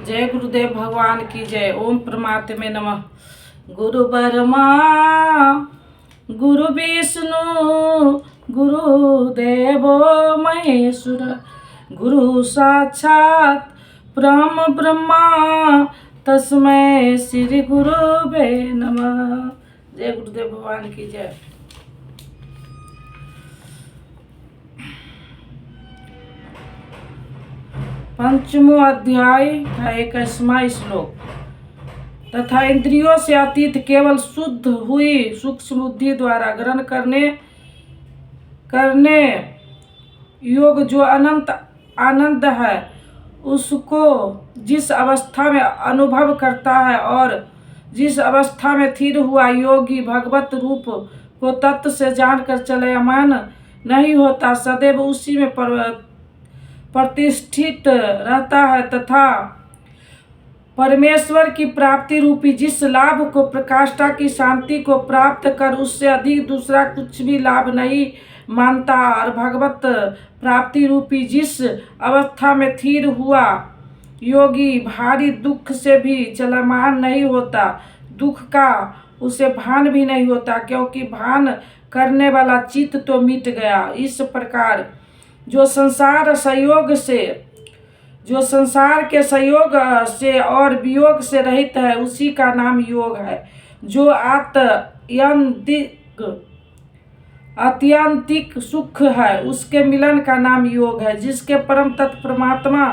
जय गुरुदेव भगवान की जय। ओम परमात्मे नमः। गुरु ब्रह्मा गुरु विष्णु गुरुदेवो महेश्वर गुरु साक्षात परम ब्रह्मा तस्मै श्री गुरुवे नमः। जय गुरुदेव भगवान की जय। पंचमो अध्याय का 21वां श्लोक। तथा इंद्रियों से अतीत केवल शुद्ध हुई सूक्ष्म बुद्धि द्वारा ग्रहण करने योग जो अनंत आनंद है, उसको जिस अवस्था में अनुभव करता है और जिस अवस्था में स्थिर हुआ योगी भगवत रूप को तत्व से जानकर चलयमान नहीं होता, सदैव उसी में प्रतिष्ठित रहता है तथा परमेश्वर की प्राप्ति रूपी जिस लाभ को प्रकाष्ठा की शांति को प्राप्त कर उससे अधिक दूसरा कुछ भी लाभ नहीं मानता और भगवत प्राप्ति रूपी जिस अवस्था में स्थिर हुआ योगी भारी दुख से भी चलमान नहीं होता, दुख का उसे भान भी नहीं होता, क्योंकि भान करने वाला चित्त तो मिट गया। इस प्रकार जो संसार के संयोग से और वियोग से रहित है, उसी का नाम योग है। जो आत्यंतिक सुख है, उसके मिलन का नाम योग है। जिसके परम तत्व परमात्मा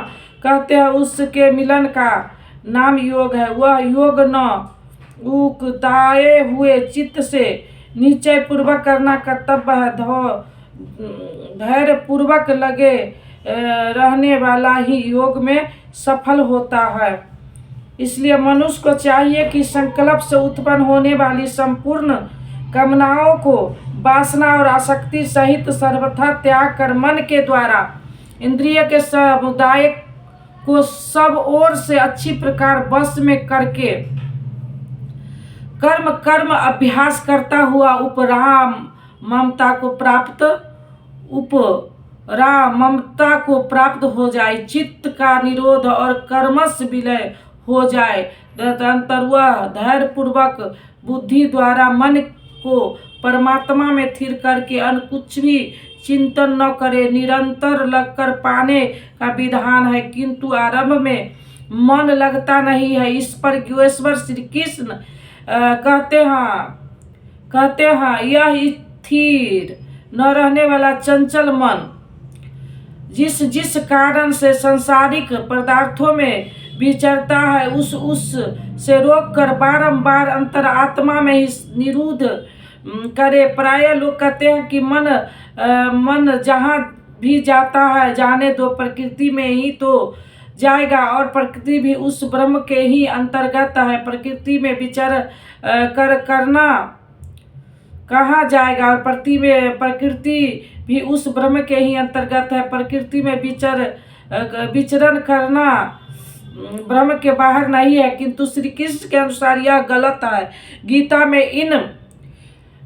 कहते हैं, उसके मिलन का नाम योग है। वह योग न उकताए हुए चित्त से निश्चय पूर्वक करना कर्तव्य है। धैर्य पूर्वक लगे रहने वाला ही योग में सफल होता है। इसलिए मनुष्य को चाहिए कि संकल्प से उत्पन्न होने वाली संपूर्ण कामनाओं को वासना और आसक्ति सहित सर्वथा त्याग कर मन के द्वारा इंद्रिय के समुदाय को सब ओर से अच्छी प्रकार वश में करके कर्म अभ्यास करता हुआ उपराम ममता को प्राप्त हो जाए, चित्त का निरोध और कर्मस विलय हो जाए। तदंतर वह धैर्य पूर्वक बुद्धि द्वारा मन को परमात्मा में स्थिर करके अन्य कुछ भी चिंतन न करे, निरंतर लगकर पाने का विधान है। किंतु आरंभ में मन लगता नहीं है। इस पर योगेश्वर श्री कृष्ण कहते हैं यह स्थिर न रहने वाला चंचल मन जिस कारण से सांसारिक पदार्थों में विचरता है, उस से रोक कर बारंबार अंतर आत्मा में ही निरुद्ध करे। प्राय लोग कहते हैं कि मन जहाँ भी जाता है जाने दो, प्रकृति में ही तो जाएगा और प्रकृति भी उस ब्रह्म के ही अंतर्गत है। प्रकृति में विचार करना कहाँ जाएगा और प्रकृति भी उस ब्रह्म के ही अंतर्गत है। प्रकृति में विचरण करना ब्रह्म के बाहर नहीं है। किंतु श्री कृष्ण के अनुसार यह गलत है। गीता में इन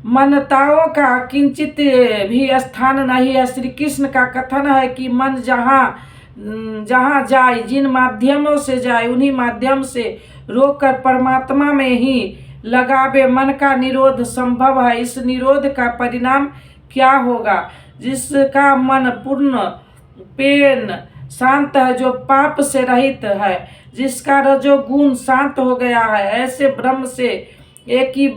मान्यताओं का किंचित भी स्थान नहीं है। श्री कृष्ण का कथन है कि मन जहाँ जाए, जिन माध्यमों से जाए, उन्हीं माध्यम से रोककर परमात्मा में ही लगावे। मन का निरोध संभव है। इस निरोध का परिणाम क्या होगा? जिसका मन पूर्ण पेन शांत है, जो पाप से रहित है, जिसका रजोगुण शांत हो गया है, ऐसे ब्रह्म से एक ही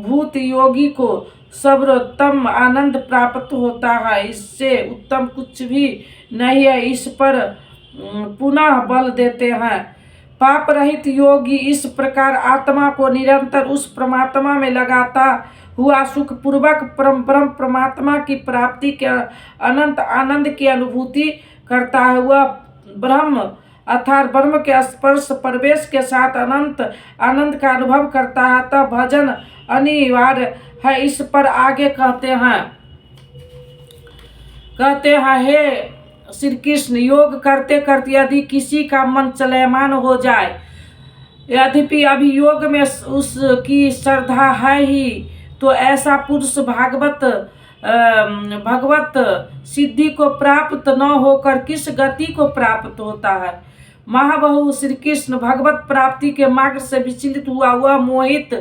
भूत योगी को सर्वोत्तम आनंद प्राप्त होता है। इससे उत्तम कुछ भी नहीं है। इस पर पुनः बल देते हैं। पाप रहित योगी इस प्रकार आत्मा को निरंतर उस परमात्मा में लगाता हुआ सुख पूर्वक परम परमात्मा की प्राप्ति के अनंत आनंद की अनुभूति करता है। वह ब्रह्म अर्थात ब्रह्म के स्पर्श प्रवेश के साथ अनंत आनंद का अनुभव करता है। तब भजन अनिवार्य है। इस पर आगे कहते हैं हे श्री कृष्ण, योग करते करते यदि किसी का मन चलयमान हो जाए, यद्यपि अभी योग में उसकी श्रद्धा है ही, तो ऐसा पुरुष भगवत सिद्धि को प्राप्त न होकर किस गति को प्राप्त होता है? महाबहु श्री कृष्ण भगवत प्राप्ति के मार्ग से विचलित हुआ वह मोहित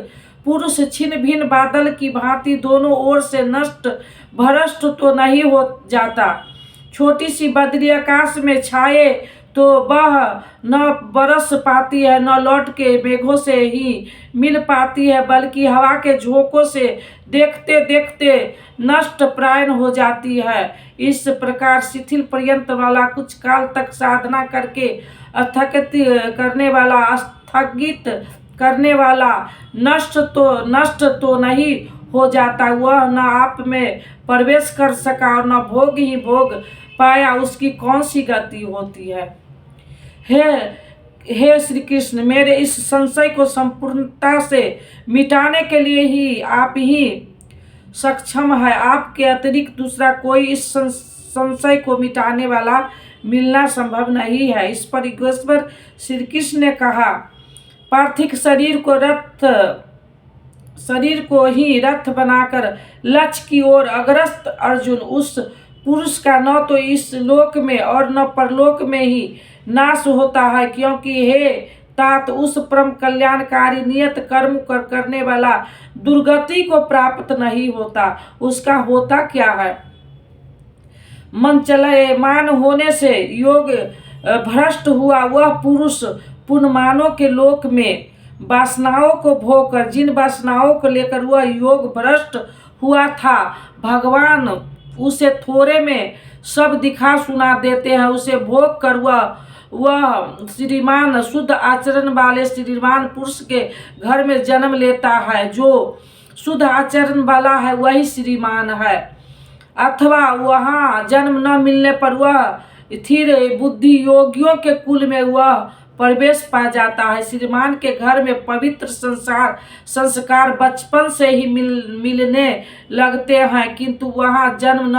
पुरुष छिन्न भिन्न बादल की भांति दोनों ओर से नष्ट भ्रष्ट तो नहीं हो जाता। छोटी सी बदरी आकाश में छाए तो वह न बरस पाती है, न लौट के मेघों से ही मिल पाती है, बल्कि हवा के झोंकों से देखते देखते नष्ट प्रायण हो जाती है। इस प्रकार शिथिल पर्यंत वाला कुछ काल तक साधना करके स्थगित करने वाला नष्ट तो नहीं हो जाता, वह न आप में प्रवेश कर सका और न भोग ही भोग पाया, उसकी कौन सी गति होती है। हे श्री कृष्ण, मेरे इस संशय को संपूर्णता से मिटाने के लिए ही आप ही सक्षम है। आपके अतिरिक्त दूसरा कोई इस संशय को मिटाने वाला मिलना संभव नहीं है। इस पर ईश्वर श्री कृष्ण ने कहा, पार्थिव शरीर को ही रथ बनाकर लक्ष्य की ओर अग्रसर अर्जुन उस पुरुष का न तो इस लोक में और न परलोक में ही नाश होता है, क्योंकि हे तात उस परम कल्याणकारी नियत कर्म करने वाला दुर्गति को प्राप्त नहीं होता। उसका होता क्या है? मन चलयमान होने से योग भ्रष्ट हुआ वह पुरुष पुण्यमानों के लोक में वासनाओं को भोगकर, जिन वासनाओं को लेकर वह योग भ्रष्ट हुआ था, भगवान उसे थोड़े में सब दिखा सुना देते हैं। उसे भोग कर वह श्रीमान शुद्ध आचरण वाले श्रीमान पुरुष के घर में जन्म लेता है। जो शुद्ध आचरण वाला है वही श्रीमान है। अथवा वहाँ जन्म न मिलने पर वह स्थिर बुद्धि योगियों के कुल में वह प्रवेश पा जाता है। श्रीमान के घर में पवित्र संस्कार बचपन से ही मिलने लगते हैं, किंतु वहाँ जन्म न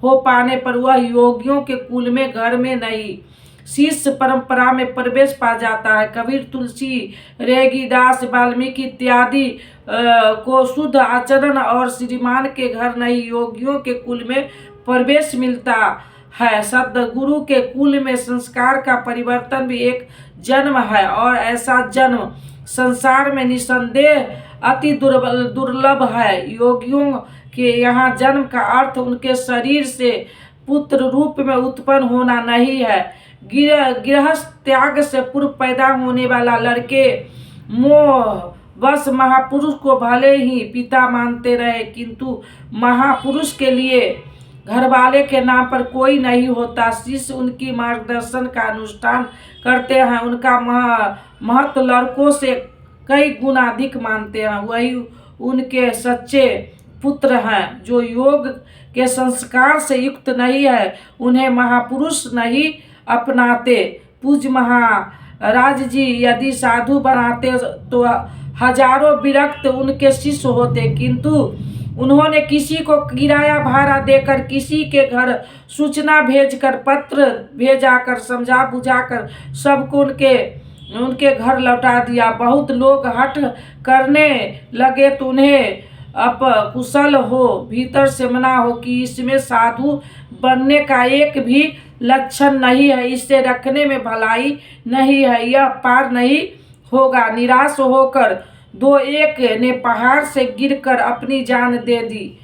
हो पाने पर वह योगियों के कुल में घर में नहीं शिष्य परंपरा में प्रवेश पा जाता है। कबीर, तुलसी, रेगीदास, वाल्मीकि इत्यादि को शुद्ध आचरण और श्रीमान के घर नहीं योगियों के कुल में प्रवेश मिलता है। सद्गुरु के कुल में संस्कार का परिवर्तन भी एक जन्म है और ऐसा जन्म संसार में निसंदेह अति दुर्लभ है। योगियों के यहाँ जन्म का अर्थ उनके शरीर से पुत्र रूप में उत्पन्न होना नहीं है। गृहस्थ त्याग से पूर्व पैदा होने वाला लड़के मोह बस महापुरुष को भले ही पिता मानते रहे, किंतु महापुरुष के लिए घरवाले के नाम पर कोई नहीं होता। शिष्य उनकी मार्गदर्शन का अनुष्ठान करते हैं, उनका महत्व लड़कों से कई गुना अधिक मानते हैं। वही उनके सच्चे पुत्र हैं। जो योग के संस्कार से युक्त नहीं है उन्हें महापुरुष नहीं अपनाते। पूज्य महाराज जी यदि साधु बनाते तो हजारों विरक्त उनके शिष्य होते, किंतु उन्होंने किसी को किराया भाड़ा देकर, किसी के घर सूचना भेजकर, पत्र भेजाकर, समझा बुझाकर सबको उनके घर लौटा दिया। बहुत लोग हट करने लगे तो उन्हें कुशल हो भीतर से मना हो कि इसमें साधु बनने का एक भी लक्षण नहीं है, इसे रखने में भलाई नहीं है, यह पार नहीं होगा। निराश होकर दो एक ने पहाड़ से गिरकर अपनी जान दे दी,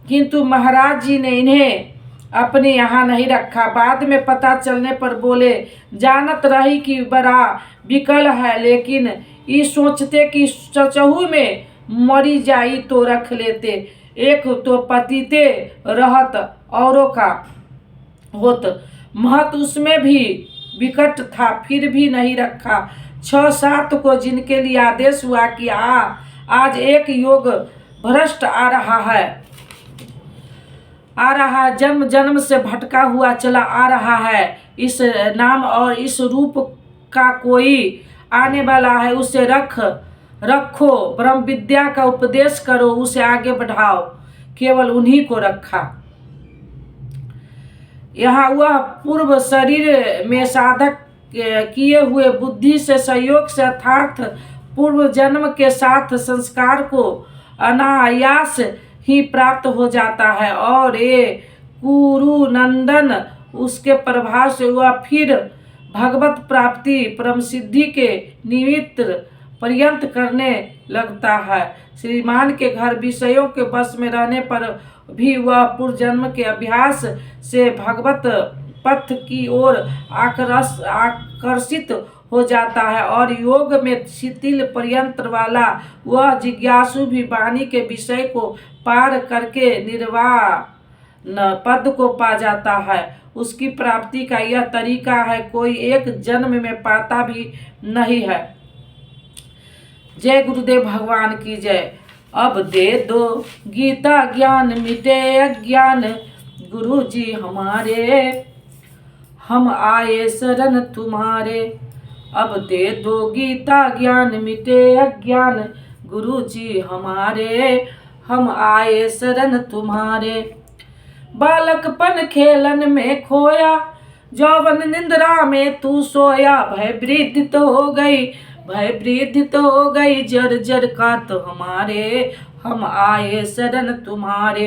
किंतु महाराज जी ने इन्हें अपने यहाँ नहीं रखा। बाद में पता चलने पर बोले, जानत रही कि बड़ा विकल है, लेकिन ये सोचते कि चचहू में मरी जाई तो रख लेते। एक तो पतिते रहत औरों का होत, महत उसमें भी विकट था, फिर भी नहीं रखा। 6-7 को जिनके लिए आदेश हुआ कि आज एक योग भ्रष्ट आ रहा जन्म जन्म से भटका हुआ चला आ रहा है, इस नाम और इस रूप का कोई आने वाला है, उसे रखो, ब्रह्म विद्या का उपदेश करो, उसे आगे बढ़ाओ। केवल उन्हीं को रखा। यहाँ वह पूर्व शरीर में साधक किए हुए बुद्धि से सहयोग से अर्थात पूर्व जन्म के साथ संस्कार को अनायास ही प्राप्त हो जाता है और ये कुरु नंदन उसके प्रभाव से वह फिर भगवत प्राप्ति परम सिद्धि के निमित्त पर्यंत करने लगता है। श्रीमान के घर विषयों के वश में रहने पर भी वह पूर्व जन्म के अभ्यास से भगवत पथ की ओर आकर्षित हो जाता है और योग में शिथिल पर्यंत वाला वह जिज्ञासु भी वाणी के विषय को पार करके निर्वाण पद को पा जाता है। उसकी प्राप्ति का यह तरीका है, कोई एक जन्म में पाता भी नहीं है। जय गुरुदेव भगवान की जय। अब दे दो गीता ज्ञान मिटे अज्ञान, गुरु जी हमारे हम आए शरण तुम्हारे। अब दे दो गीता ज्ञान मिटे अज्ञान, गुरु जी हमारे हम आए शरण तुम्हारे। बालकपन खेलन में खोया, जौवन निंद्रा में तू सोया, भय वृद्धि तो हो गई, भय वृद्धि तो हो गई, जर जर का तो हमारे हम आए शरण तुम्हारे।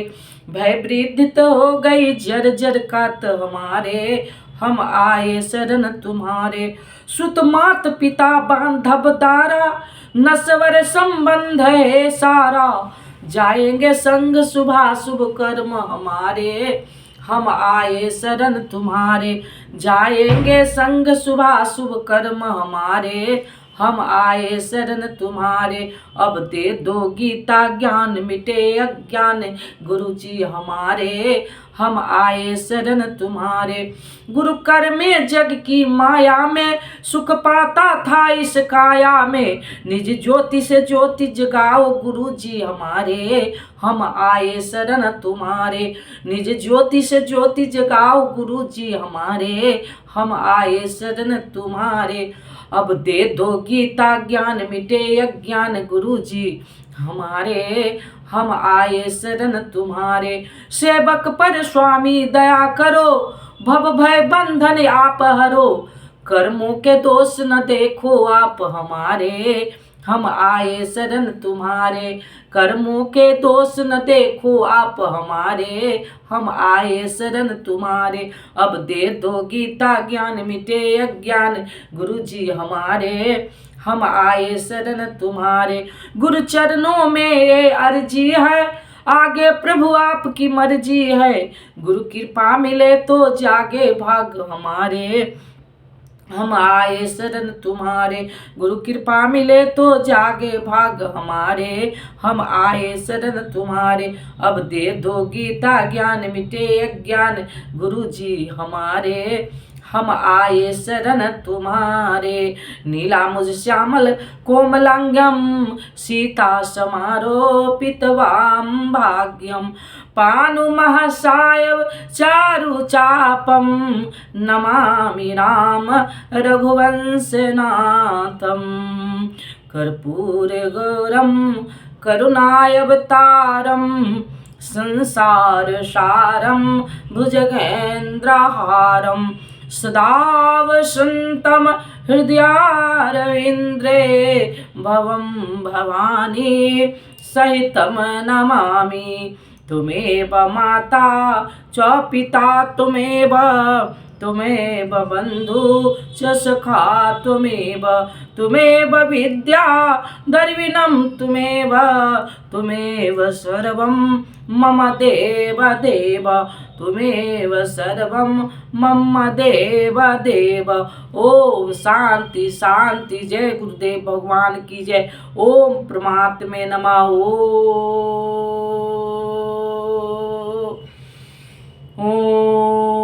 भय वृद्धि तो हो गई, जर जर का तो हमारे हम आए शरण तुम्हारे। सुत मात पिता बांधव दारा, नस्वर संबंध है सारा, जाएंगे संग शुभा शुभ कर्म हमारे हम आए शरण तुम्हारे। जाएंगे संग शुभा शुभ कर्म हमारे हम आए शरण तुम्हारे। अब दे दो गीता ज्ञान मिटे अज्ञान, गुरु जी हमारे हम आए शरण तुम्हारे। गुरु कर में जग की माया में सुख पाता था इस काया में, निज ज्योति से ज्योति जगाओ गुरु जी हमारे हम आए शरण तुम्हारे। निज ज्योति से ज्योति जगाओ गुरु जी हमारे हम आए शरण तुम्हारे। अब दे दो गीता ज्ञान मिटे अज्ञान, गुरु जी हमारे हम आए शरण तुम्हारे। सेवक पर स्वामी दया करो, भव भय बंधन आप हरो, कर्मों के दोष न देखो आप हमारे हम आए शरण तुम्हारे। कर्मों के दोष न देखो आप हमारे हम आए शरण तुम्हारे। अब दे दो गीता ज्ञान मिटे अज्ञान, गुरु जी हमारे हम आए शरण तुम्हारे। गुरु चरणों में ये अर्जी है, आगे प्रभु आपकी मर्जी है, गुरु कृपा मिले तो जागे भाग हमारे हम आए शरण तुम्हारे। गुरु कृपा मिले तो जागे भाग हमारे हम आए शरण तुम्हारे। अब दे दो गीता ज्ञान मिटे अज्ञान, गुरु जी हमारे हम आए शरण तुम्हारे। नीलामुज श्यामल कोमलांगम, सीता समारोपित वाम भाग्यम, पानु महसायव चारु चापम, नमामि राम रघुवंश नाथम। कर्पूर गौरम करुणावतारम, संसार सारम भुजगेन्द्रहारम, सदा वसन्तं हृदयारविन्द्रे, भवं भवानी सहितं नमामि। तुमेव माता च पिता तुमेव, तुमेव बंधु च सखा तुमेव, तुमेव विद्या द्रविणं तुमेव, तुमेव सर्वं मम देव देव, तुमेव सर्वं मम देव देव। ओम शांति शांति। जय गुरुदेव भगवान की जय। ओम परमात्मे नमः। ओम